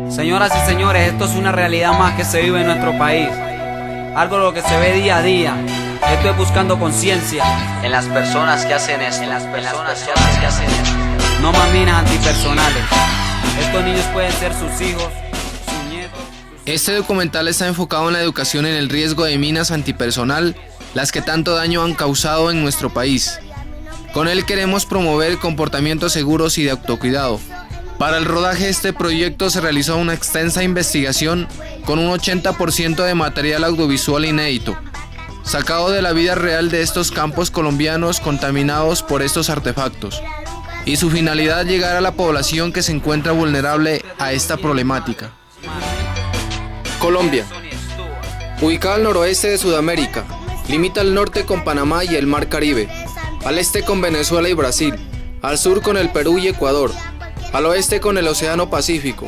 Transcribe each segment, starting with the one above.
Señoras y señores, esto es una realidad más que se vive en nuestro país. Algo de lo que se ve día a día. Esto es buscando conciencia en las personas que hacen esto. No más minas antipersonales. Estos niños pueden ser sus hijos, sus nietos. Este documental está enfocado en la educación en el riesgo de minas antipersonal, las que tanto daño han causado en nuestro país. Con él queremos promover comportamientos seguros y de autocuidado. Para el rodaje de este proyecto se realizó una extensa investigación con un 80% de material audiovisual inédito, sacado de la vida real de estos campos colombianos contaminados por estos artefactos, y su finalidad llegar a la población que se encuentra vulnerable a esta problemática. Colombia, ubicada al noroeste de Sudamérica, limita al norte con Panamá y el Mar Caribe, al este con Venezuela y Brasil, al sur con el Perú y Ecuador, al oeste con el Océano Pacífico.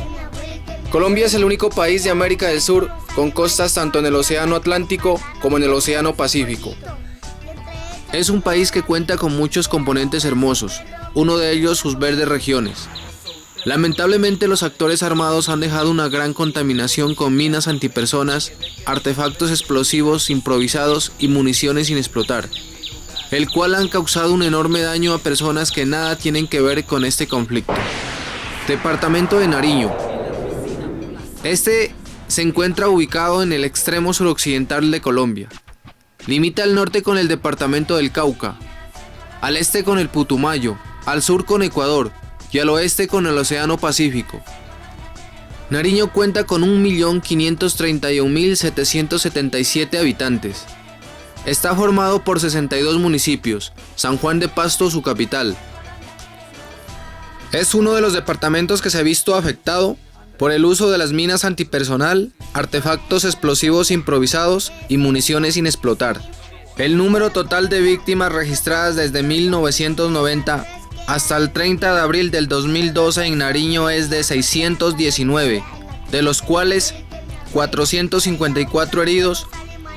Colombia es el único país de América del Sur con costas tanto en el Océano Atlántico como en el Océano Pacífico. Es un país que cuenta con muchos componentes hermosos, uno de ellos sus verdes regiones. Lamentablemente los actores armados han dejado una gran contaminación con minas antipersonas, artefactos explosivos improvisados y municiones sin explotar, el cual han causado un enorme daño a personas que nada tienen que ver con este conflicto. Departamento de Nariño. Este se encuentra ubicado en el extremo suroccidental de Colombia. Limita al norte con el departamento del Cauca, al este con el Putumayo, al sur con Ecuador y al oeste con el Océano Pacífico. Nariño cuenta con 1.531.777 habitantes. Está formado por 62 municipios, San Juan de Pasto su capital. Es uno de los departamentos que se ha visto afectado por el uso de las minas antipersonal, artefactos explosivos improvisados y municiones sin explotar. El número total de víctimas registradas desde 1990 hasta el 30 de abril del 2012 en Nariño es de 619, de los cuales 454 heridos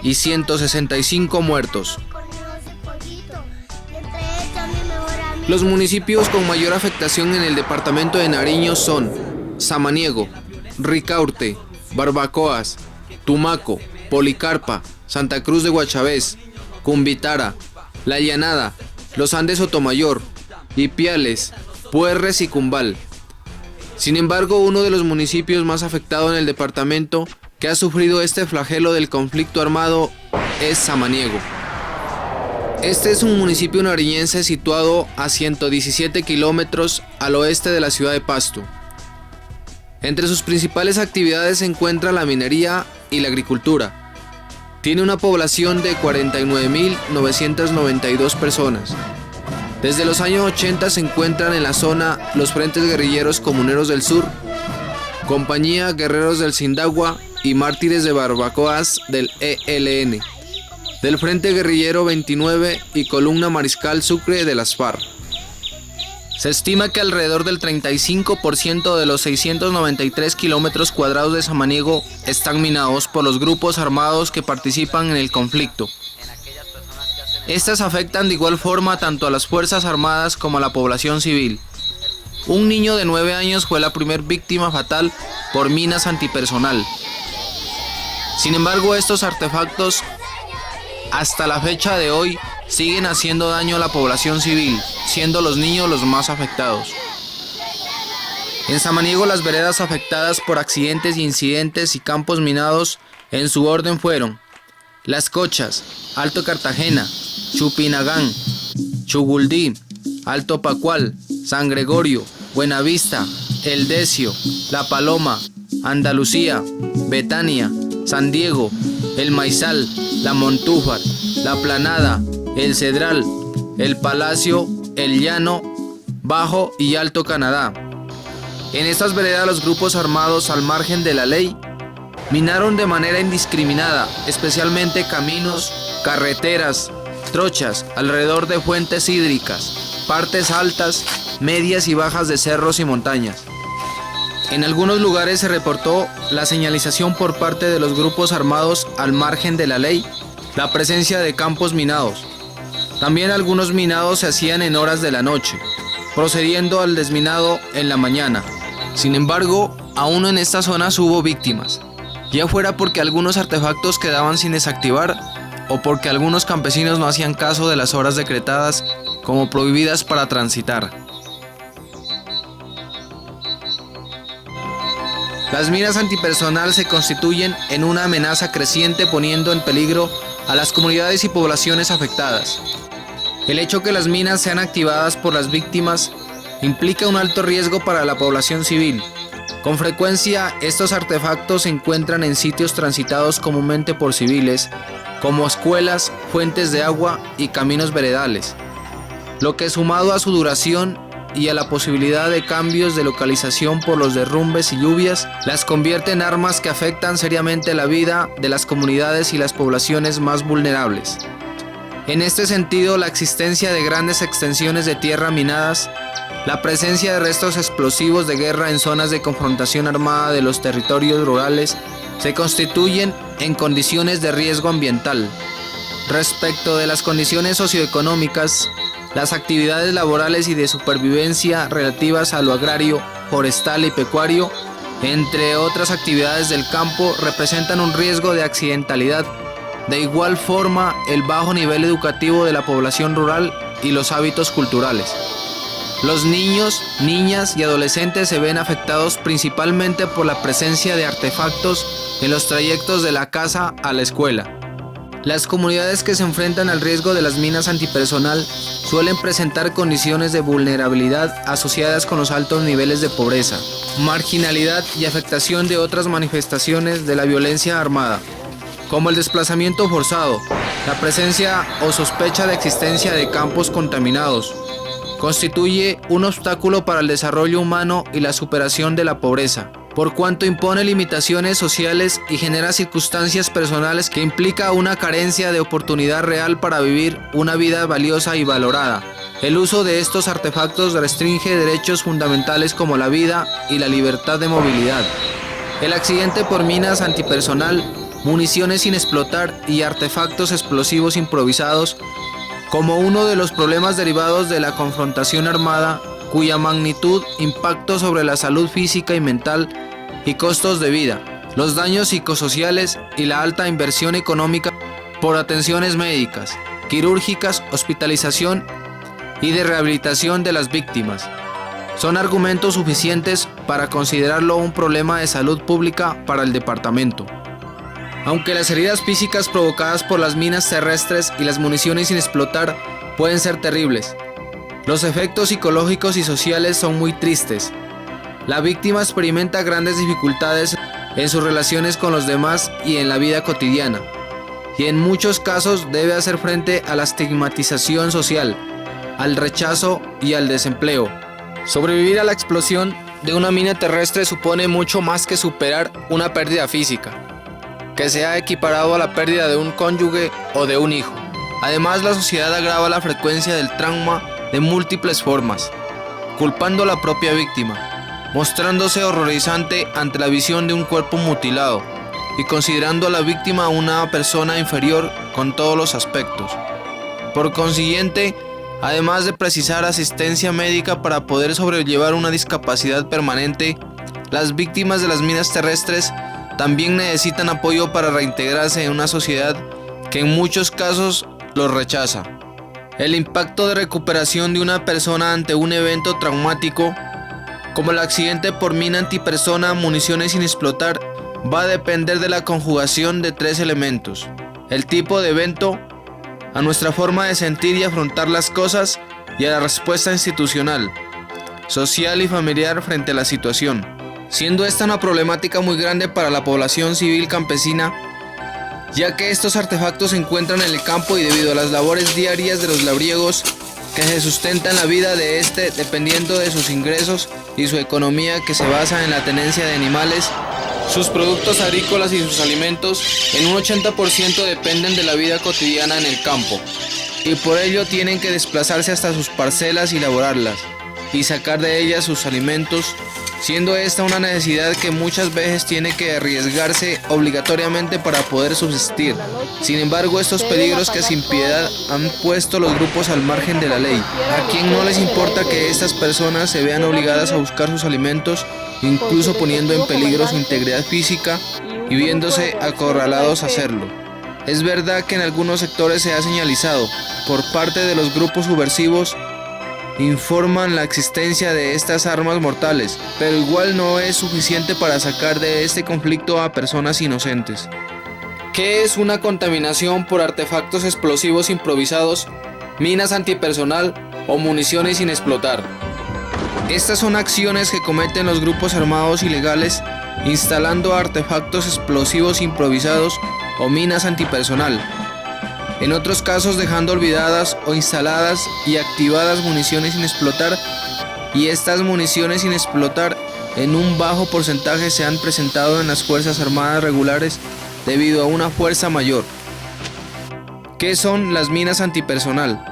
y 165 muertos. Los municipios con mayor afectación en el departamento de Nariño son Samaniego, Ricaurte, Barbacoas, Tumaco, Policarpa, Santa Cruz de Guachavés, Cumbitara, La Llanada, Los Andes Sotomayor, Ipiales, Puerres y Cumbal. Sin embargo, uno de los municipios más afectados en el departamento que ha sufrido este flagelo del conflicto armado es Samaniego. Este es un municipio nariñense situado a 117 kilómetros al oeste de la ciudad de Pasto. Entre sus principales actividades se encuentra la minería y la agricultura. Tiene una población de 49.992 personas. Desde los años 80 se encuentran en la zona los Frentes Guerrilleros Comuneros del Sur, Compañía Guerreros del Sindagua y Mártires de Barbacoas del ELN, del Frente Guerrillero 29 y Columna Mariscal Sucre de las FARC. Se estima que alrededor del 35% de los 693 kilómetros cuadrados de Samaniego están minados por los grupos armados que participan en el conflicto. Estas afectan de igual forma tanto a las Fuerzas Armadas como a la población civil. Un niño de 9 años fue la primer víctima fatal por minas antipersonal. Sin embargo, estos artefactos hasta la fecha de hoy siguen haciendo daño a la población civil, siendo los niños los más afectados. En Samaniego, las veredas afectadas por accidentes, incidentes y campos minados en su orden fueron Las Cochas, Alto Cartagena, Chupinagán, Chuguldí, Alto Pacual, San Gregorio, Buenavista, El Decio, La Paloma, Andalucía, Betania, San Diego, El Maizal, La Montúfar, La Planada, El Cedral, El Palacio, El Llano, Bajo y Alto Canadá. En estas veredas los grupos armados al margen de la ley minaron de manera indiscriminada, especialmente caminos, carreteras, trochas, alrededor de fuentes hídricas, partes altas, medias y bajas de cerros y montañas. En algunos lugares se reportó la señalización por parte de los grupos armados al margen de la ley, la presencia de campos minados. También algunos minados se hacían en horas de la noche, procediendo al desminado en la mañana. Sin embargo, aún en estas zonas hubo víctimas, ya fuera porque algunos artefactos quedaban sin desactivar o porque algunos campesinos no hacían caso de las horas decretadas como prohibidas para transitar. Las minas antipersonal se constituyen en una amenaza creciente, poniendo en peligro a las comunidades y poblaciones afectadas. El hecho que las minas sean activadas por las víctimas implica un alto riesgo para la población civil. Con frecuencia, estos artefactos se encuentran en sitios transitados comúnmente por civiles, como escuelas, fuentes de agua y caminos veredales, lo que, sumado a su duración y a la posibilidad de cambios de localización por los derrumbes y lluvias, las convierte en armas que afectan seriamente la vida de las comunidades y las poblaciones más vulnerables. En este sentido, la existencia de grandes extensiones de tierra minadas, la presencia de restos explosivos de guerra en zonas de confrontación armada de los territorios rurales se constituyen en condiciones de riesgo ambiental. Respecto de las condiciones socioeconómicas, las actividades laborales y de supervivencia relativas a lo agrario, forestal y pecuario, entre otras actividades del campo, representan un riesgo de accidentalidad. De igual forma, el bajo nivel educativo de la población rural y los hábitos culturales. Los niños, niñas y adolescentes se ven afectados principalmente por la presencia de artefactos en los trayectos de la casa a la escuela. Las comunidades que se enfrentan al riesgo de las minas antipersonal suelen presentar condiciones de vulnerabilidad asociadas con los altos niveles de pobreza, marginalidad y afectación de otras manifestaciones de la violencia armada, como el desplazamiento forzado, la presencia o sospecha de existencia de campos contaminados. Constituye un obstáculo para el desarrollo humano y la superación de la pobreza, por cuanto impone limitaciones sociales y genera circunstancias personales que implica una carencia de oportunidad real para vivir una vida valiosa y valorada. El uso de estos artefactos restringe derechos fundamentales como la vida y la libertad de movilidad. El accidente por minas antipersonal, municiones sin explotar y artefactos explosivos improvisados como uno de los problemas derivados de la confrontación armada, cuya magnitud, impacto sobre la salud física y mental y costos de vida, los daños psicosociales y la alta inversión económica por atenciones médicas, quirúrgicas, hospitalización y de rehabilitación de las víctimas, son argumentos suficientes para considerarlo un problema de salud pública para el departamento. Aunque las heridas físicas provocadas por las minas terrestres y las municiones sin explotar pueden ser terribles, los efectos psicológicos y sociales son muy tristes. La víctima experimenta grandes dificultades en sus relaciones con los demás y en la vida cotidiana, y en muchos casos debe hacer frente a la estigmatización social, al rechazo y al desempleo. Sobrevivir a la explosión de una mina terrestre supone mucho más que superar una pérdida física, que sea equiparado a la pérdida de un cónyuge o de un hijo. Además, la sociedad agrava la frecuencia del trauma de múltiples formas, culpando a la propia víctima, mostrándose horrorizante ante la visión de un cuerpo mutilado y considerando a la víctima una persona inferior con todos los aspectos. Por consiguiente, además de precisar asistencia médica para poder sobrellevar una discapacidad permanente, las víctimas de las minas terrestres también necesitan apoyo para reintegrarse en una sociedad que en muchos casos los rechaza. El impacto de recuperación de una persona ante un evento traumático, como el accidente por mina antipersona, municiones sin explotar, va a depender de la conjugación de tres elementos: el tipo de evento, a nuestra forma de sentir y afrontar las cosas y a la respuesta institucional, social y familiar frente a la situación. Siendo esta una problemática muy grande para la población civil campesina, ya que estos artefactos se encuentran en el campo y debido a las labores diarias de los labriegos que se sustentan la vida de este dependiendo de sus ingresos y su economía que se basa en la tenencia de animales, sus productos agrícolas y sus alimentos en un 80% dependen de la vida cotidiana en el campo y por ello tienen que desplazarse hasta sus parcelas y laborarlas y sacar de ellas sus alimentos, siendo esta una necesidad que muchas veces tiene que arriesgarse obligatoriamente para poder subsistir. Sin embargo, estos peligros que sin piedad han puesto los grupos al margen de la ley, a quien no les importa que estas personas se vean obligadas a buscar sus alimentos, incluso poniendo en peligro su integridad física y viéndose acorralados a hacerlo. Es verdad que en algunos sectores se ha señalizado por parte de los grupos subversivos informan la existencia de estas armas mortales, pero igual no es suficiente para sacar de este conflicto a personas inocentes. ¿Qué es una contaminación por artefactos explosivos improvisados, minas antipersonal o municiones sin explotar? Estas son acciones que cometen los grupos armados ilegales instalando artefactos explosivos improvisados o minas antipersonal. En otros casos dejando olvidadas o instaladas y activadas municiones sin explotar, y estas municiones sin explotar en un bajo porcentaje se han presentado en las Fuerzas Armadas regulares debido a una fuerza mayor. ¿Qué son las minas antipersonal?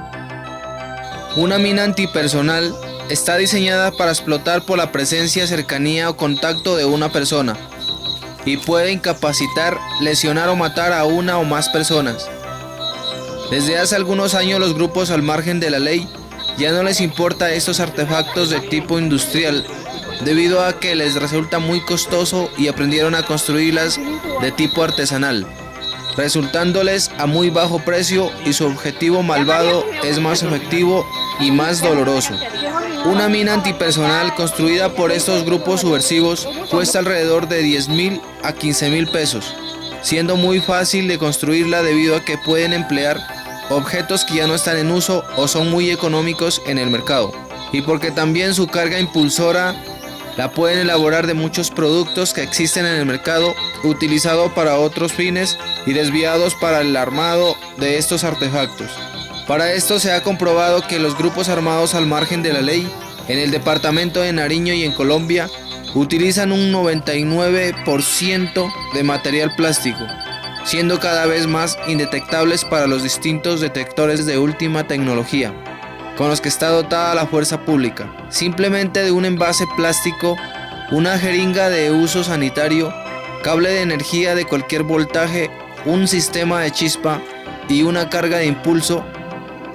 Una mina antipersonal está diseñada para explotar por la presencia, cercanía o contacto de una persona y puede incapacitar, lesionar o matar a una o más personas. Desde hace algunos años los grupos al margen de la ley ya no les importa estos artefactos de tipo industrial debido a que les resulta muy costoso y aprendieron a construirlas de tipo artesanal, resultándoles a muy bajo precio y su objetivo malvado es más efectivo y más doloroso. Una mina antipersonal construida por estos grupos subversivos cuesta alrededor de 10.000 a 15.000 pesos, siendo muy fácil de construirla debido a que pueden emplear objetos que ya no están en uso o son muy económicos en el mercado, y porque también su carga impulsora la pueden elaborar de muchos productos que existen en el mercado, utilizado para otros fines y desviados para el armado de estos artefactos. Para esto se ha comprobado que los grupos armados al margen de la ley en el departamento de Nariño y en Colombia utilizan un 99% de material plástico, siendo cada vez más indetectables para los distintos detectores de última tecnología con los que está dotada la fuerza pública. Simplemente de un envase plástico, una jeringa de uso sanitario, cable de energía de cualquier voltaje, un sistema de chispa y una carga de impulso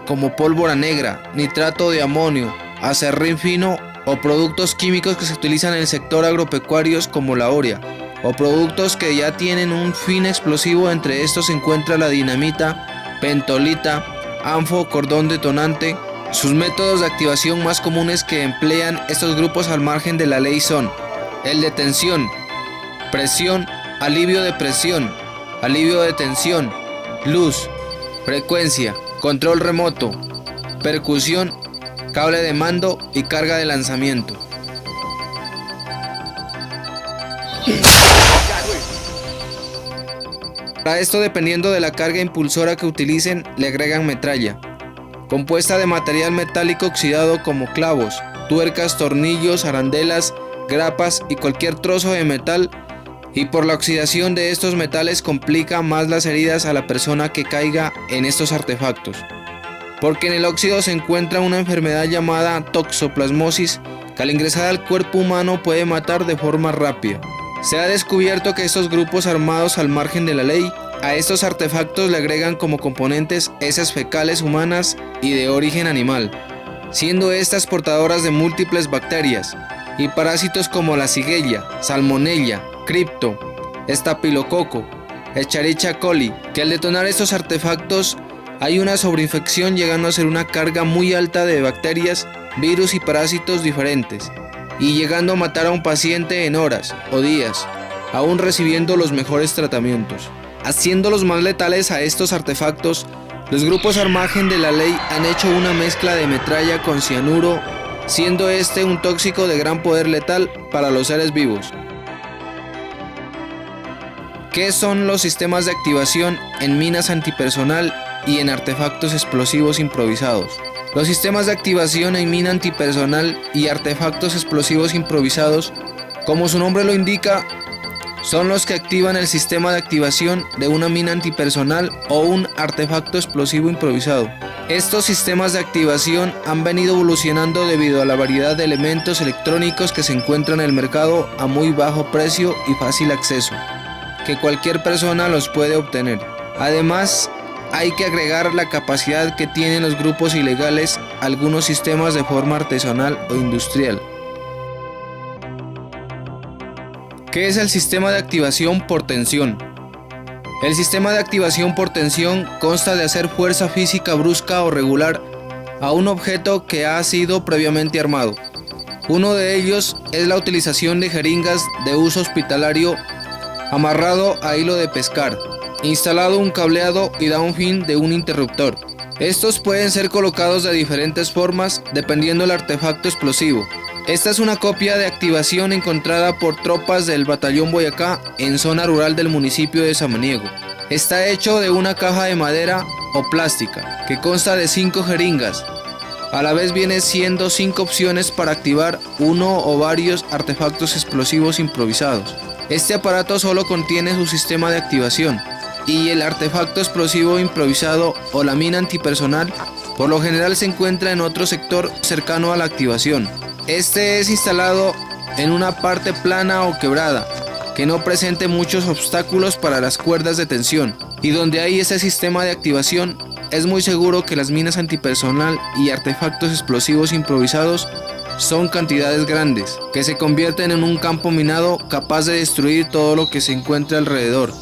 como pólvora negra, nitrato de amonio, acerrín fino o productos químicos que se utilizan en el sector agropecuario como la oria, o productos que ya tienen un fin explosivo. Entre estos se encuentra la dinamita, pentolita, anfo, cordón detonante. Sus métodos de activación más comunes que emplean estos grupos al margen de la ley son el de tensión, presión, alivio de presión, alivio de tensión, luz, frecuencia, control remoto, percusión, cable de mando y carga de lanzamiento. Para esto, dependiendo de la carga impulsora que utilicen, le agregan metralla, compuesta de material metálico oxidado como clavos, tuercas, tornillos, arandelas, grapas y cualquier trozo de metal, y por la oxidación de estos metales complica más las heridas a la persona que caiga en estos artefactos, porque en el óxido se encuentra una enfermedad llamada toxoplasmosis que al ingresar al cuerpo humano puede matar de forma rápida. Se ha descubierto que estos grupos armados al margen de la ley a estos artefactos le agregan como componentes heces fecales humanas y de origen animal, siendo estas portadoras de múltiples bacterias y parásitos como la Shigella, Salmonella, Crypto, Estafilococo, Escherichia coli, que al detonar estos artefactos hay una sobreinfección llegando a ser una carga muy alta de bacterias, virus y parásitos diferentes, y llegando a matar a un paciente en horas o días, aún recibiendo los mejores tratamientos. Haciéndolos más letales a estos artefactos, los grupos al margen de la ley han hecho una mezcla de metralla con cianuro, siendo este un tóxico de gran poder letal para los seres vivos. ¿Qué son los sistemas de activación en minas antipersonal y en artefactos explosivos improvisados? Los sistemas de activación en mina antipersonal y artefactos explosivos improvisados, como su nombre lo indica, son los que activan el sistema de activación de una mina antipersonal o un artefacto explosivo improvisado. Estos sistemas de activación han venido evolucionando debido a la variedad de elementos electrónicos que se encuentran en el mercado a muy bajo precio y fácil acceso, que cualquier persona los puede obtener. Además, hay que agregar la capacidad que tienen los grupos ilegales a algunos sistemas de forma artesanal o industrial. ¿Qué es el sistema de activación por tensión? El sistema de activación por tensión consta de hacer fuerza física brusca o regular a un objeto que ha sido previamente armado. Uno de ellos es la utilización de jeringas de uso hospitalario amarrado a hilo de pescar, instalado un cableado y downfin de un interruptor. Estos pueden ser colocados de diferentes formas dependiendo del artefacto explosivo. Esta es una copia de activación encontrada por tropas del Batallón Boyacá en zona rural del municipio de Samaniego. Está hecho de una caja de madera o plástica que consta de 5 jeringas. A la vez viene siendo 5 opciones para activar uno o varios artefactos explosivos improvisados. Este aparato solo contiene su sistema de activación y el artefacto explosivo improvisado o la mina antipersonal por lo general se encuentra en otro sector cercano a la activación. Este es instalado en una parte plana o quebrada, que no presente muchos obstáculos para las cuerdas de tensión, y donde hay ese sistema de activación, es muy seguro que las minas antipersonal y artefactos explosivos improvisados son cantidades grandes, que se convierten en un campo minado capaz de destruir todo lo que se encuentre alrededor.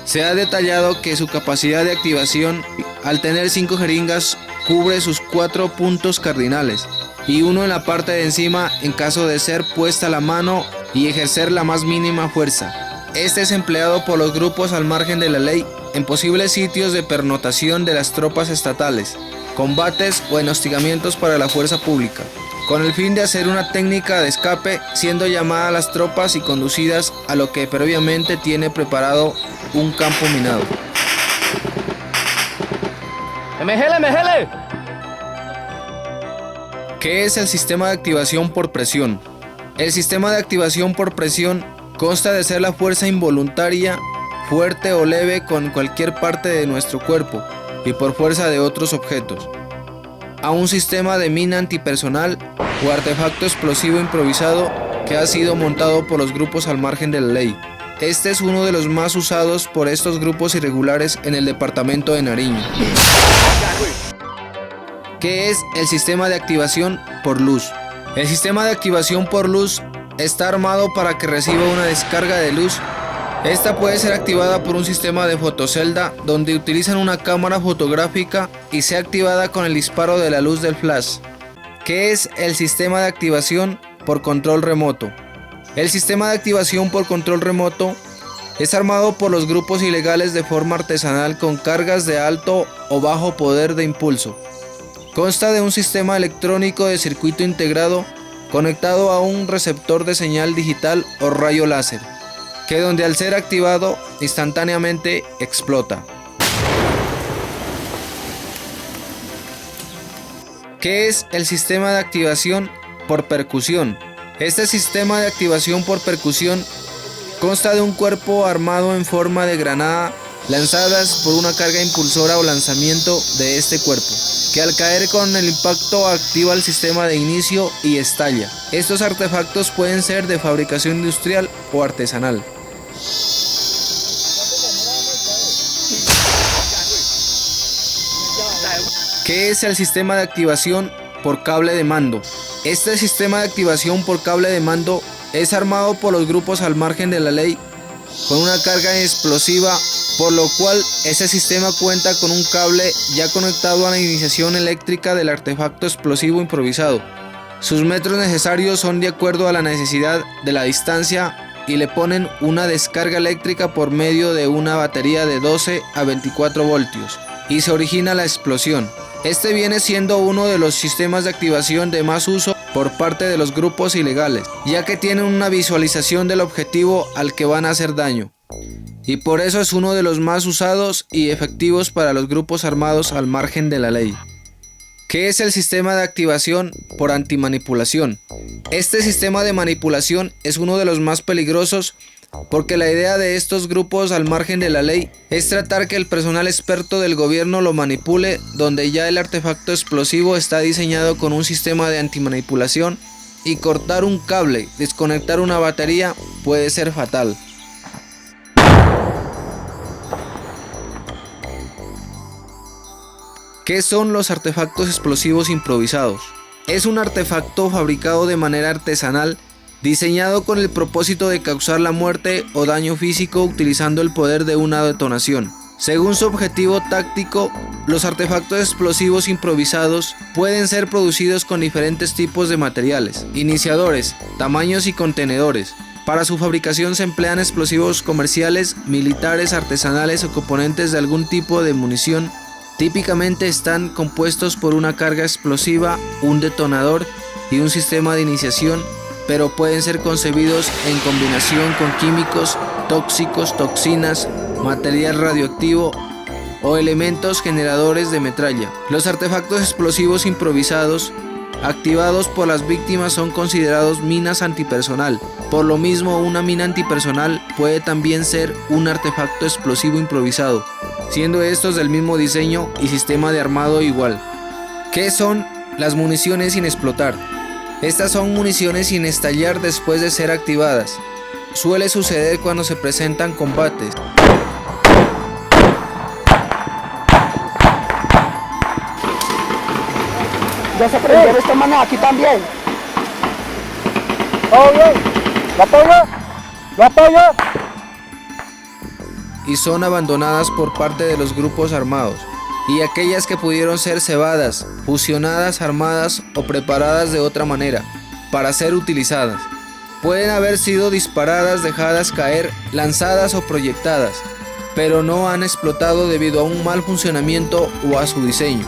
Se ha detallado que su capacidad de activación, al tener 5 jeringas, cubre sus 4 puntos cardinales, y uno en la parte de encima en caso de ser puesta la mano y ejercer la más mínima fuerza. Este es empleado por los grupos al margen de la ley en posibles sitios de pernotación de las tropas estatales, combates o en hostigamientos para la fuerza pública, con el fin de hacer una técnica de escape, siendo llamadas las tropas y conducidas a lo que previamente tiene preparado un campo minado. ¡Emejele! ¿Qué es el sistema de activación por presión? El sistema de activación por presión consta de ser la fuerza involuntaria, fuerte o leve con cualquier parte de nuestro cuerpo y por fuerza de otros objetos, a un sistema de mina antipersonal o artefacto explosivo improvisado que ha sido montado por los grupos al margen de la ley. Este es uno de los más usados por estos grupos irregulares en el departamento de Nariño. ¿Qué es el sistema de activación por luz? El sistema de activación por luz está armado para que reciba una descarga de luz. Esta puede ser activada por un sistema de fotocelda donde utilizan una cámara fotográfica y sea activada con el disparo de la luz del flash. ¿Qué es el sistema de activación por control remoto? El sistema de activación por control remoto es armado por los grupos ilegales de forma artesanal con cargas de alto o bajo poder de impulso. Consta de un sistema electrónico de circuito integrado conectado a un receptor de señal digital o rayo láser, que donde al ser activado instantáneamente explota. ¿Qué es el sistema de activación por percusión? Este sistema de activación por percusión consta de un cuerpo armado en forma de granada lanzadas por una carga impulsora o lanzamiento de este cuerpo, que al caer con el impacto activa el sistema de inicio y estalla. Estos artefactos pueden ser de fabricación industrial o artesanal. ¿Qué es el sistema de activación por cable de mando? Este sistema de activación por cable de mando es armado por los grupos al margen de la ley con una carga explosiva, por lo cual ese sistema cuenta con un cable ya conectado a la iniciación eléctrica del artefacto explosivo improvisado. Sus metros necesarios son de acuerdo a la necesidad de la distancia y le ponen una descarga eléctrica por medio de una batería de 12 a 24 voltios y se origina la explosión. Este viene siendo uno de los sistemas de activación de más uso por parte de los grupos ilegales, ya que tienen una visualización del objetivo al que van a hacer daño, y por eso es uno de los más usados y efectivos para los grupos armados al margen de la ley. ¿Qué es el sistema de activación por antimanipulación? Este sistema de manipulación es uno de los más peligrosos porque la idea de estos grupos al margen de la ley es tratar que el personal experto del gobierno lo manipule, donde ya el artefacto explosivo está diseñado con un sistema de antimanipulación y cortar un cable, desconectar una batería puede ser fatal. ¿Qué son los artefactos explosivos improvisados? Es un artefacto fabricado de manera artesanal, diseñado con el propósito de causar la muerte o daño físico utilizando el poder de una detonación. Según su objetivo táctico, los artefactos explosivos improvisados pueden ser producidos con diferentes tipos de materiales, iniciadores, tamaños y contenedores. Para su fabricación se emplean explosivos comerciales, militares, artesanales o componentes de algún tipo de munición. Típicamente están compuestos por una carga explosiva, un detonador y un sistema de iniciación, pero pueden ser concebidos en combinación con químicos, tóxicos, toxinas, material radioactivo o elementos generadores de metralla. Los artefactos explosivos improvisados activados por las víctimas son considerados minas antipersonal. Por lo mismo, una mina antipersonal puede también ser un artefacto explosivo improvisado, siendo estos del mismo diseño y sistema de armado igual. ¿Qué son las municiones sin explotar? Estas son municiones sin estallar después de ser activadas. Suele suceder cuando se presentan combates. Ya se prendieron esta mano aquí también. ¿Todo bien? ¿La apoyo? ¿La apoyo? Y son abandonadas por parte de los grupos armados, y aquellas que pudieron ser cebadas, fusionadas, armadas o preparadas de otra manera, para ser utilizadas. Pueden haber sido disparadas, dejadas caer, lanzadas o proyectadas, pero no han explotado debido a un mal funcionamiento o a su diseño,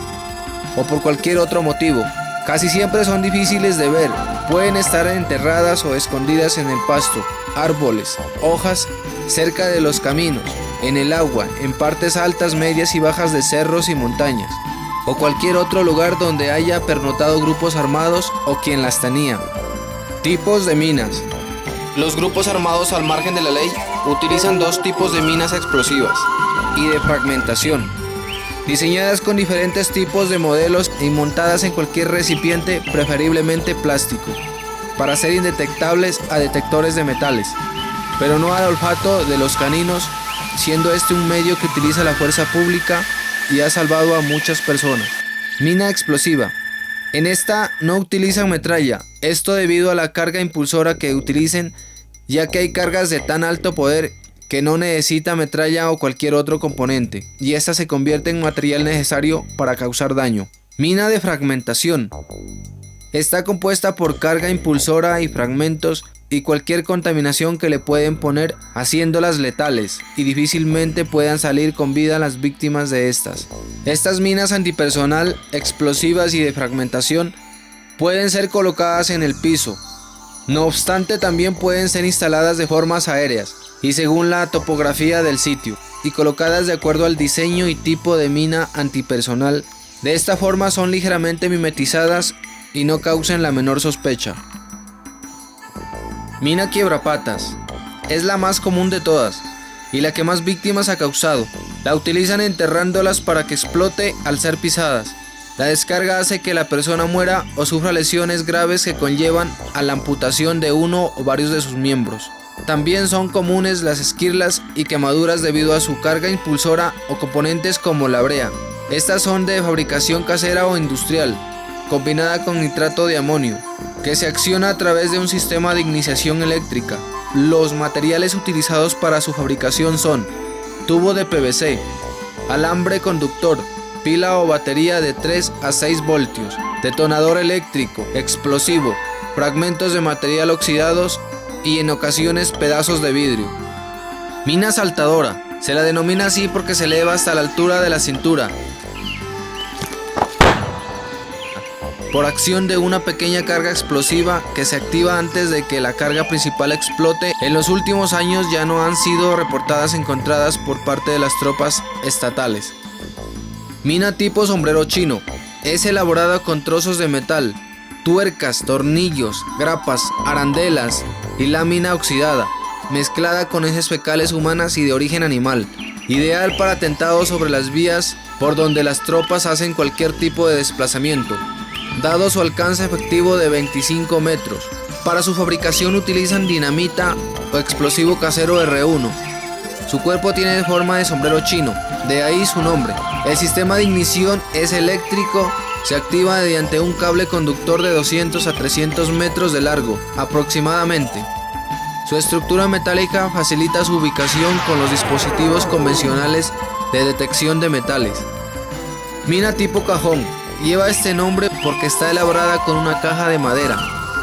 o por cualquier otro motivo. Casi siempre son difíciles de ver, pueden estar enterradas o escondidas en el pasto, árboles, hojas, cerca de los caminos, en el agua, en partes altas, medias y bajas de cerros y montañas, o cualquier otro lugar donde haya pernotado grupos armados o quien las tenía. Tipos de minas. Los grupos armados al margen de la ley utilizan dos tipos de minas explosivas y de fragmentación, diseñadas con diferentes tipos de modelos y montadas en cualquier recipiente, preferiblemente plástico, para ser indetectables a detectores de metales, pero no al olfato de los caninos, siendo este un medio que utiliza la fuerza pública y ha salvado a muchas personas. Mina explosiva. En esta no utilizan metralla, esto debido a la carga impulsora que utilicen, ya que hay cargas de tan alto poder que no necesita metralla o cualquier otro componente, y esta se convierte en material necesario para causar daño. Mina de fragmentación. Está compuesta por carga impulsora y fragmentos y cualquier contaminación que le pueden poner, haciéndolas letales y difícilmente puedan salir con vida las víctimas de estas. Estas minas antipersonal, explosivas y de fragmentación pueden ser colocadas en el piso. No obstante, también pueden ser instaladas de formas aéreas y según la topografía del sitio, y colocadas de acuerdo al diseño y tipo de mina antipersonal. De esta forma son ligeramente mimetizadas y no causan la menor sospecha. Mina quiebrapatas. Es la más común de todas y la que más víctimas ha causado. La utilizan enterrándolas para que explote al ser pisadas. La descarga hace que la persona muera o sufra lesiones graves que conllevan a la amputación de uno o varios de sus miembros. También son comunes las esquirlas y quemaduras debido a su carga impulsora o componentes como la brea. Estas son de fabricación casera o industrial, combinada con nitrato de amonio, que se acciona a través de un sistema de ignición eléctrica. Los materiales utilizados para su fabricación son tubo de PVC, alambre conductor, pila o batería de 3 a 6 voltios, detonador eléctrico, explosivo, fragmentos de material oxidados y en ocasiones pedazos de vidrio. Mina saltadora. Se la denomina así porque se eleva hasta la altura de la cintura, por acción de una pequeña carga explosiva que se activa antes de que la carga principal explote. En los últimos años ya no han sido reportadas encontradas por parte de las tropas estatales. Mina tipo sombrero chino. es elaborada con trozos de metal, tuercas, tornillos, grapas, arandelas y lámina oxidada, mezclada con heces fecales humanas y de origen animal, ideal para atentados sobre las vías por donde las tropas hacen cualquier tipo de desplazamiento, dado su alcance efectivo de 25 metros. Para su fabricación utilizan dinamita o explosivo casero R1. Su cuerpo tiene forma de sombrero chino, de ahí su nombre. El sistema de ignición es eléctrico, se activa mediante un cable conductor de 200 a 300 metros de largo, aproximadamente. Su estructura metálica facilita su ubicación con los dispositivos convencionales de detección de metales. Mina tipo cajón. Lleva este nombre porque está elaborada con una caja de madera,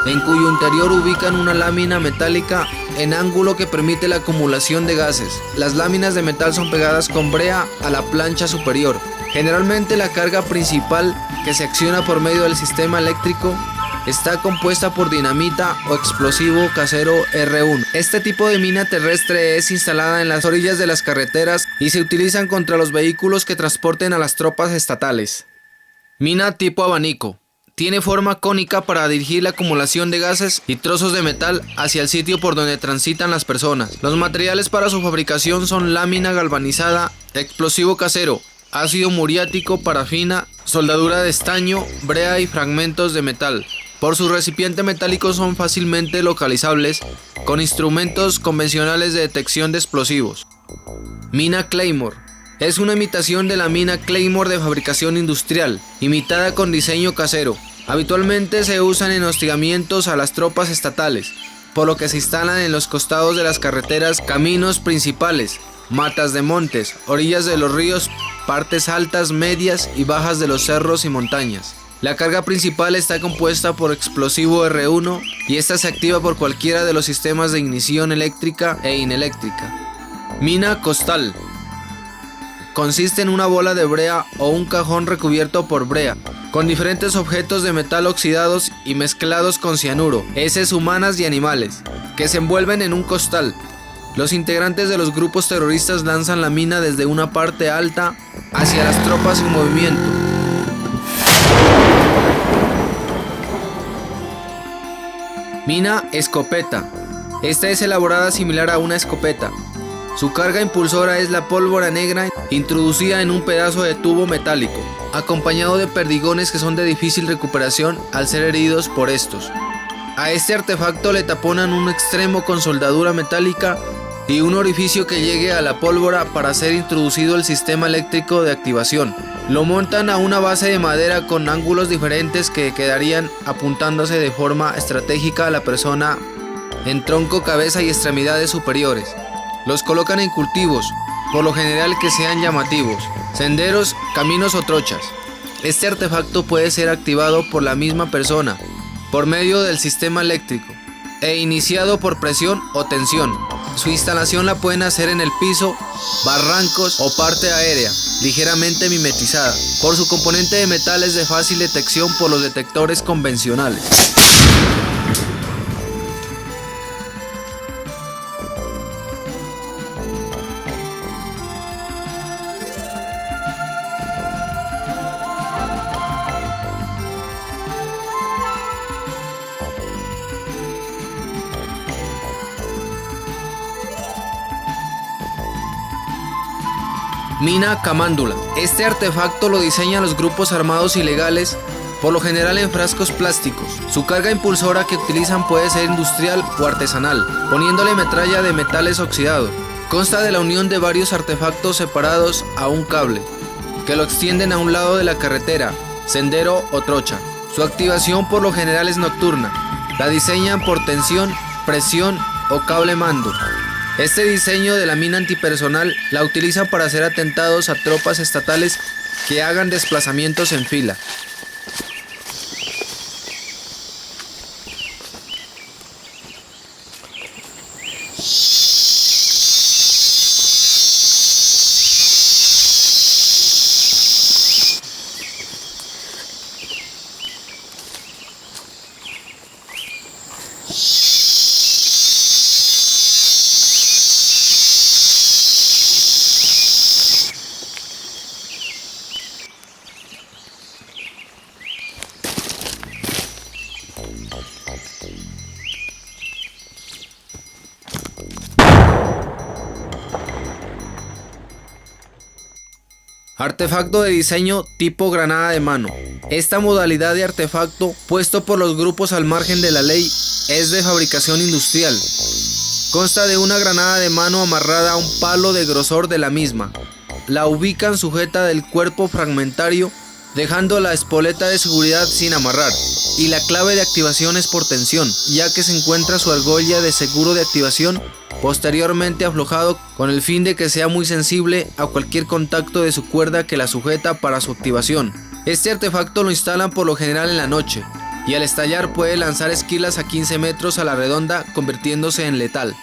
en cuyo interior ubican una lámina metálica en ángulo que permite la acumulación de gases. Las láminas de metal son pegadas con brea a la plancha superior. Generalmente la carga principal, que se acciona por medio del sistema eléctrico, está compuesta por dinamita o explosivo casero R1. Este tipo de mina terrestre es instalada en las orillas de las carreteras y se utilizan contra los vehículos que transporten a las tropas estatales. Mina tipo abanico. Tiene forma cónica para dirigir la acumulación de gases y trozos de metal hacia el sitio por donde transitan las personas. Los materiales para su fabricación son lámina galvanizada, explosivo casero, ácido muriático, parafina, soldadura de estaño, brea y fragmentos de metal. Por su recipiente metálico son fácilmente localizables con instrumentos convencionales de detección de explosivos. Mina Claymore. Es una imitación de la mina Claymore de fabricación industrial, imitada con diseño casero. Habitualmente se usan en hostigamientos a las tropas estatales, por lo que se instalan en los costados de las carreteras, caminos principales, matas de montes, orillas de los ríos, partes altas, medias y bajas de los cerros y montañas. La carga principal está compuesta por explosivo R1 y esta se activa por cualquiera de los sistemas de ignición eléctrica e ineléctrica. Mina costal. Consiste en una bola de brea o un cajón recubierto por brea, con diferentes objetos de metal oxidados y mezclados con cianuro, heces humanas y animales, que se envuelven en un costal. Los integrantes de los grupos terroristas lanzan la mina desde una parte alta hacia las tropas en movimiento. Mina escopeta. Esta es elaborada similar a una escopeta. Su carga impulsora es la pólvora negra introducida en un pedazo de tubo metálico, acompañado de perdigones que son de difícil recuperación al ser heridos por estos. A este artefacto le taponan un extremo con soldadura metálica y un orificio que llegue a la pólvora para ser introducido el sistema eléctrico de activación. Lo montan a una base de madera con ángulos diferentes que quedarían apuntándose de forma estratégica a la persona en tronco, cabeza y extremidades superiores. Los colocan en cultivos, por lo general que sean llamativos, senderos, caminos o trochas. Este artefacto puede ser activado por la misma persona, por medio del sistema eléctrico, e iniciado por presión o tensión. Su instalación la pueden hacer en el piso, barrancos o parte aérea, ligeramente mimetizada. Por su componente de metal es de fácil detección por los detectores convencionales. Mina camándula. Este artefacto lo diseñan los grupos armados ilegales, por lo general en frascos plásticos. Su carga impulsora que utilizan puede ser industrial o artesanal, poniéndole metralla de metales oxidados. Consta de la unión de varios artefactos separados a un cable, que lo extienden a un lado de la carretera, sendero o trocha. Su activación por lo general es nocturna. La diseñan por tensión, presión o cable mando. Este diseño de la mina antipersonal la utilizan para hacer atentados a tropas estatales que hagan desplazamientos en fila. Artefacto de diseño tipo granada de mano. Esta modalidad de artefacto, puesto por los grupos al margen de la ley, es de fabricación industrial. Consta de una granada de mano amarrada a un palo de grosor de la misma. La ubican sujeta del cuerpo fragmentario, dejando la espoleta de seguridad sin amarrar, y la clave de activación es por tensión, ya que se encuentra su argolla de seguro de activación posteriormente aflojado con el fin de que sea muy sensible a cualquier contacto de su cuerda que la sujeta para su activación. Este artefacto lo instalan por lo general en la noche, y al estallar puede lanzar esquilas a 15 metros a la redonda, convirtiéndose en letal.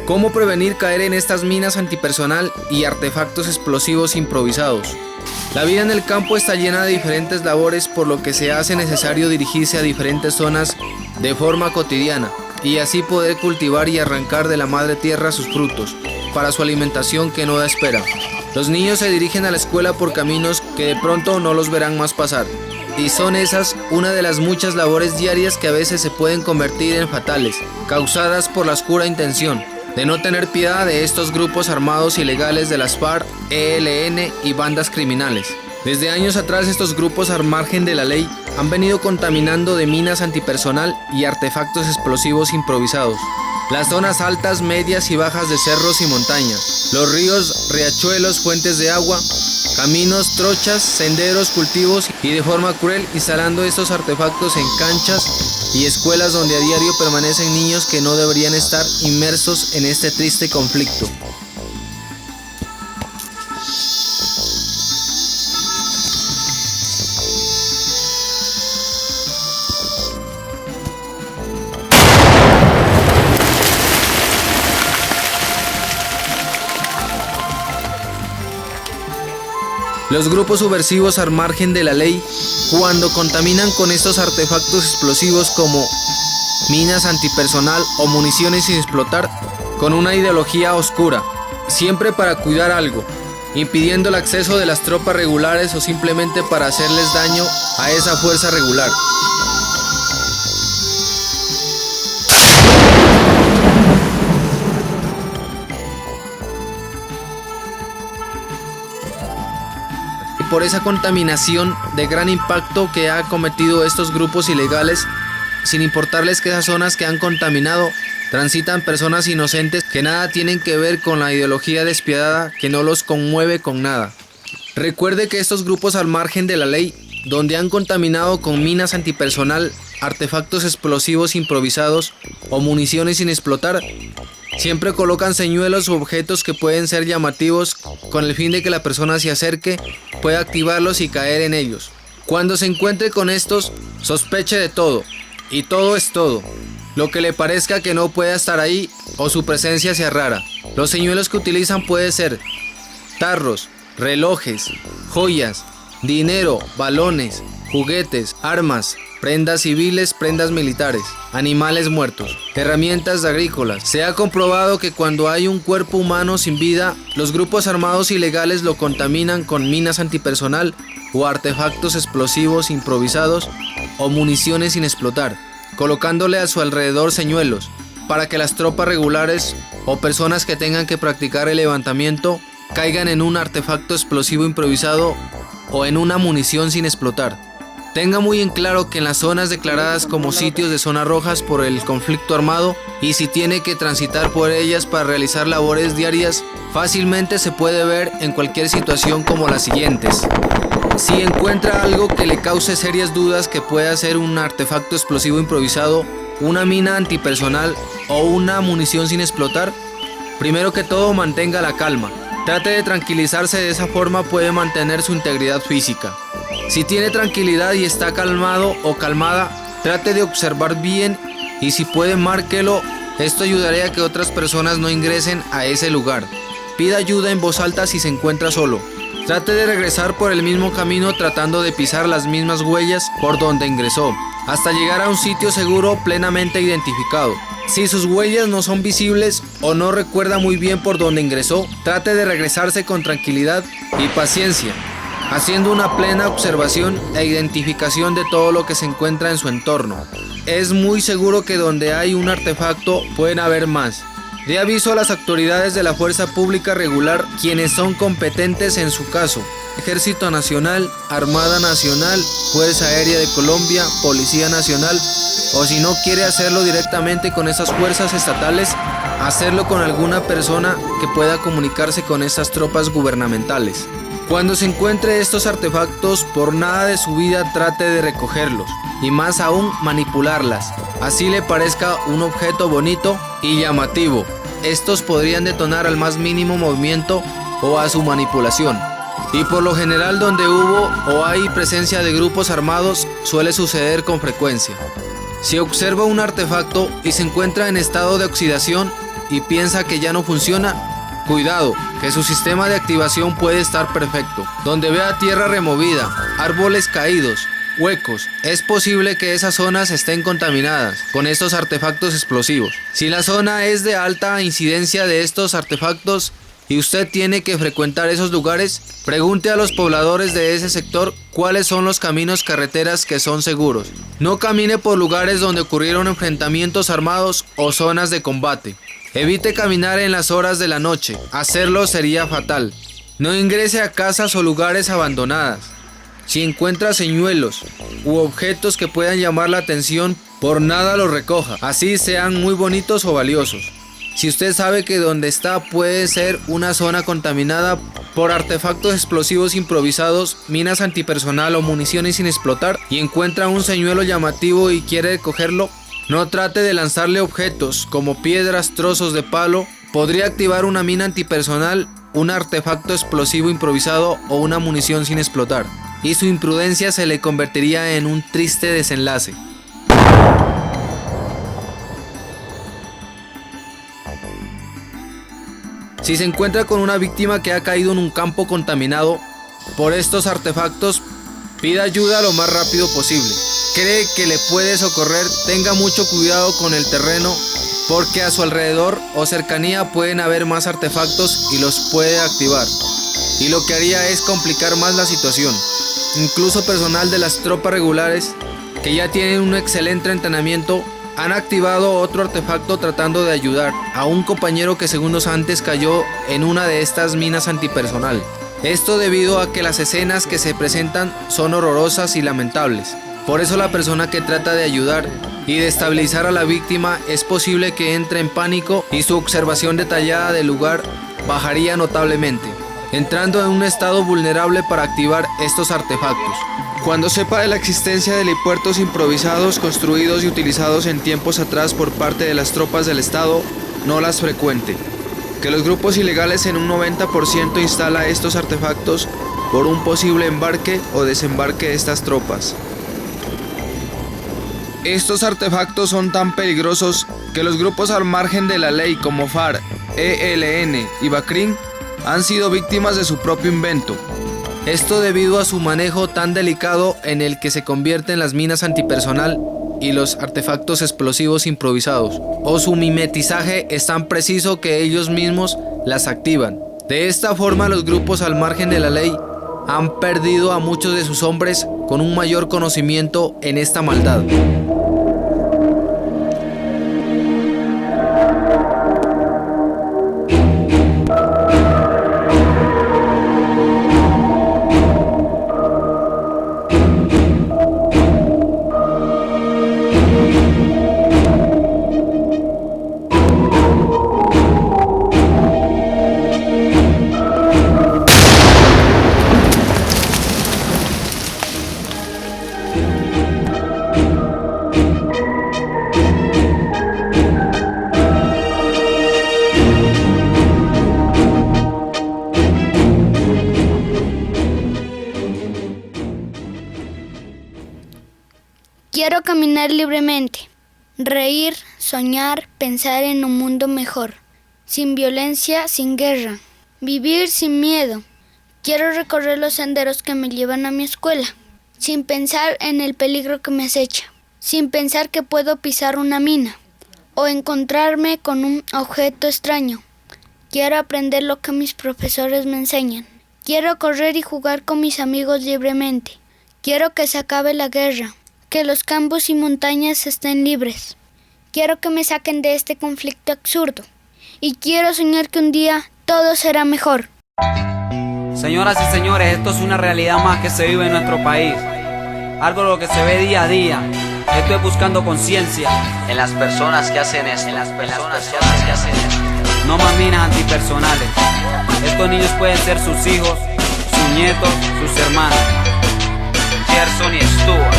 ¿Cómo prevenir caer en estas minas antipersonal y artefactos explosivos improvisados? La vida en el campo está llena de diferentes labores, por lo que se hace necesario dirigirse a diferentes zonas de forma cotidiana y así poder cultivar y arrancar de la madre tierra sus frutos para su alimentación que no da espera. Los niños se dirigen a la escuela por caminos que de pronto no los verán más pasar, y son esas una de las muchas labores diarias que a veces se pueden convertir en fatales, causadas por la oscura intención de no tener piedad de estos grupos armados ilegales de las FARC, ELN y bandas criminales. Desde años atrás estos grupos al margen de la ley han venido contaminando de minas antipersonal y artefactos explosivos improvisados las zonas altas, medias y bajas de cerros y montañas, los ríos, riachuelos, fuentes de agua, caminos, trochas, senderos, cultivos, y de forma cruel instalando estos artefactos en canchas y escuelas donde a diario permanecen niños que no deberían estar inmersos en este triste conflicto. Los grupos subversivos al margen de la ley, cuando contaminan con estos artefactos explosivos como minas antipersonal o municiones sin explotar, con una ideología oscura, siempre para cuidar algo, impidiendo el acceso de las tropas regulares o simplemente para hacerles daño a esa fuerza regular. Por esa contaminación de gran impacto que ha cometido estos grupos ilegales, sin importarles que esas zonas que han contaminado transitan personas inocentes que nada tienen que ver con la ideología despiadada que no los conmueve con nada. Recuerde que estos grupos al margen de la ley, donde han contaminado con minas antipersonal, artefactos explosivos improvisados o municiones sin explotar, siempre colocan señuelos u objetos que pueden ser llamativos con el fin de que la persona se acerque, pueda activarlos y caer en ellos. Cuando se encuentre con estos, sospeche de todo, y todo es todo. Lo que le parezca que no pueda estar ahí o su presencia sea rara. Los señuelos que utilizan pueden ser tarros, relojes, joyas, dinero, balones, juguetes, armas, prendas civiles, prendas militares, animales muertos, herramientas agrícolas. Se ha comprobado que cuando hay un cuerpo humano sin vida, los grupos armados ilegales lo contaminan con minas antipersonal o artefactos explosivos improvisados o municiones sin explotar, colocándole a su alrededor señuelos para que las tropas regulares o personas que tengan que practicar el levantamiento caigan en un artefacto explosivo improvisado o en una munición sin explotar. Tenga muy en claro que en las zonas declaradas como sitios de zonas rojas por el conflicto armado, y si tiene que transitar por ellas para realizar labores diarias, fácilmente se puede ver en cualquier situación como las siguientes. Si encuentra algo que le cause serias dudas que pueda ser un artefacto explosivo improvisado, una mina antipersonal o una munición sin explotar, primero que todo mantenga la calma. Trate de tranquilizarse, de esa forma puede mantener su integridad física. Si tiene tranquilidad y está calmado o calmada, trate de observar bien y si puede márquelo. Esto ayudaría a que otras personas no ingresen a ese lugar. Pida ayuda en voz alta si se encuentra solo. Trate de regresar por el mismo camino tratando de pisar las mismas huellas por donde ingresó, hasta llegar a un sitio seguro plenamente identificado. Si sus huellas no son visibles o no recuerda muy bien por dónde ingresó, trate de regresarse con tranquilidad y paciencia, haciendo una plena observación e identificación de todo lo que se encuentra en su entorno. Es muy seguro que donde hay un artefacto pueden haber más. Dé aviso a las autoridades de la Fuerza Pública Regular, quienes son competentes en su caso: Ejército Nacional, Armada Nacional, Fuerza Aérea de Colombia, Policía Nacional, o si no quiere hacerlo directamente con esas fuerzas estatales, hacerlo con alguna persona que pueda comunicarse con estas tropas gubernamentales. Cuando se encuentre estos artefactos, por nada de su vida trate de recogerlos, y más aún manipularlas, así le parezca un objeto bonito y llamativo. Estos podrían detonar al más mínimo movimiento o a su manipulación. Y por lo general, donde hubo o hay presencia de grupos armados, suele suceder con frecuencia. Si observa un artefacto y se encuentra en estado de oxidación y piensa que ya no funciona, cuidado, que su sistema de activación puede estar perfecto. Donde vea tierra removida, árboles caídos, huecos, es posible que esas zonas estén contaminadas con estos artefactos explosivos. Si la zona es de alta incidencia de estos artefactos y usted tiene que frecuentar esos lugares, pregunte a los pobladores de ese sector cuáles son los caminos carreteras que son seguros. No camine por lugares donde ocurrieron enfrentamientos armados o zonas de combate. Evite caminar en las horas de la noche, hacerlo sería fatal. No ingrese a casas o lugares abandonadas. Si encuentra señuelos u objetos que puedan llamar la atención, por nada los recoja, así sean muy bonitos o valiosos. Si usted sabe que donde está puede ser una zona contaminada por artefactos explosivos improvisados, minas antipersonal o municiones sin explotar, y encuentra un señuelo llamativo y quiere cogerlo, no trate de lanzarle objetos como piedras, trozos de palo. Podría activar una mina antipersonal, un artefacto explosivo improvisado o una munición sin explotar, y su imprudencia se le convertiría en un triste desenlace. Si se encuentra con una víctima que ha caído en un campo contaminado por estos artefactos, pida ayuda lo más rápido posible. Cree que le puede socorrer, tenga mucho cuidado con el terreno, porque a su alrededor o cercanía pueden haber más artefactos y los puede activar. Y lo que haría es complicar más la situación. Incluso personal de las tropas regulares, que ya tienen un excelente entrenamiento, han activado otro artefacto tratando de ayudar a un compañero que segundos antes cayó en una de estas minas antipersonal. Esto debido a que las escenas que se presentan son horrorosas y lamentables. Por eso la persona que trata de ayudar y de estabilizar a la víctima es posible que entre en pánico y su observación detallada del lugar bajaría notablemente, entrando en un estado vulnerable para activar estos artefactos. Cuando sepa de la existencia de helipuertos improvisados construidos y utilizados en tiempos atrás por parte de las tropas del Estado, no las frecuente. Que los grupos ilegales en un 90% instala estos artefactos por un posible embarque o desembarque de estas tropas. Estos artefactos son tan peligrosos que los grupos al margen de la ley como FARC, ELN y BACRIM han sido víctimas de su propio invento. Esto debido a su manejo tan delicado en el que se convierten las minas antipersonal y los artefactos explosivos improvisados, o su mimetizaje es tan preciso que ellos mismos las activan. De esta forma, los grupos al margen de la ley han perdido a muchos de sus hombres con un mayor conocimiento en esta maldad. Quiero caminar libremente, reír, soñar, pensar en un mundo mejor, sin violencia, sin guerra, vivir sin miedo. Quiero recorrer los senderos que me llevan a mi escuela, sin pensar en el peligro que me acecha, sin pensar que puedo pisar una mina o encontrarme con un objeto extraño. Quiero aprender lo que mis profesores me enseñan. Quiero correr y jugar con mis amigos libremente. Quiero que se acabe la guerra, que los campos y montañas estén libres. Quiero que me saquen de este conflicto absurdo. Y quiero soñar que un día todo será mejor. Señoras y señores, esto es una realidad más que se vive en nuestro país. Algo de lo que se ve día a día. Esto es buscando conciencia en las personas que hacen esto. No más minas antipersonales. Estos niños pueden ser sus hijos, sus nietos, sus hermanos. Gerson y Stuart.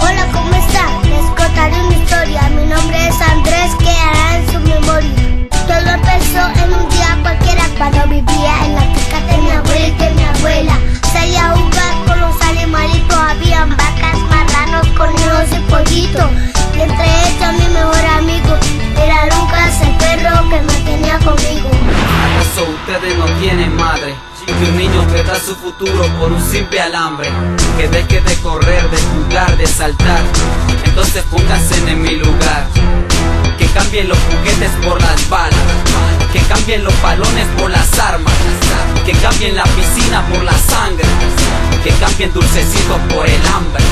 Hola, ¿cómo están? Les contaré una historia. Mi nombre es Andrés, que hará en su memoria. Todo empezó en un día cualquiera, cuando vivía en la finca de mi abuela y de mi abuela. Salía a jugar con los animalitos. Habían vacas, marranos, conejos y pollitos. Y entre ellos mi mejor amigo era Lucas, el perro que me tenía conmigo. ¿Acaso ustedes no tienen madre? Que un niño pierda su futuro por un simple alambre. Que deje de correr, de jugar, de saltar. Entonces pónganse en mi lugar. Que cambien los juguetes por las balas. Que cambien los balones por las armas. Que cambien la piscina por la sangre. Que cambien dulcecitos por el hambre.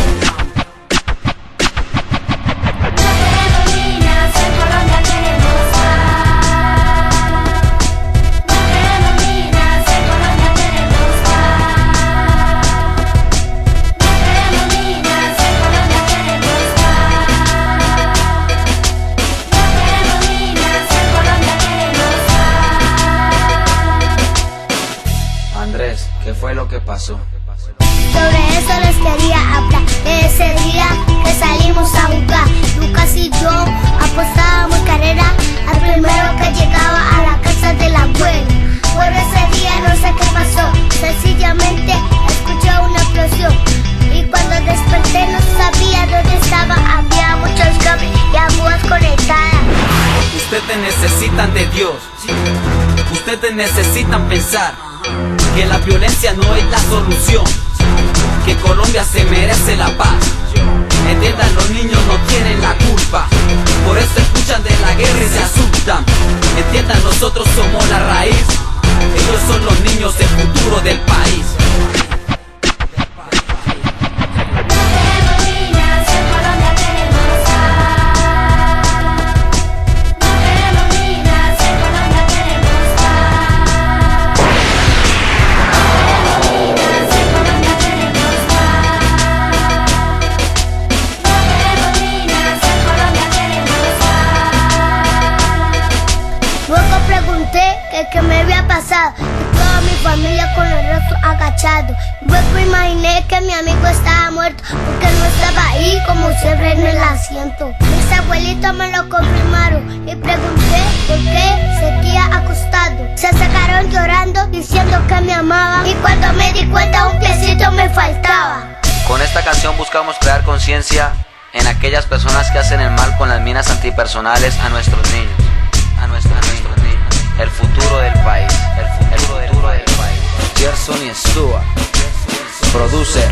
Andrés, ¿qué fue lo que pasó? Sobre eso les quería hablar. Ese día que salimos a jugar, Lucas y yo apostábamos carrera al primero que llegaba a la casa del abuelo. Por ese día no sé qué pasó, sencillamente escuché una explosión. Y cuando desperté no sabía dónde estaba. Había muchos cables y aguas conectadas. Ustedes necesitan de Dios. Ustedes necesitan pensar que la violencia no es la solución. Que Colombia se merece la paz. Entiendan, los niños no tienen la culpa. Por eso escuchan de la guerra y se asustan. Entiendan, nosotros somos la raíz. Ellos son los niños, el futuro del país. Luego pregunté qué me había pasado y toda mi familia con el rostro agachado. Luego imaginé que mi amigo estaba muerto porque no estaba ahí como siempre en el asiento. Mis abuelitos me lo confirmaron y pregunté por qué seguía acostado. Se sacaron llorando diciendo que me amaban y cuando me di cuenta un piecito me faltaba. Con esta canción buscamos crear conciencia en aquellas personas que hacen el mal con las minas antipersonales a nuestros niños. A nuestros niños. El futuro del país. El futuro del país. Gerson y Stuart. Producer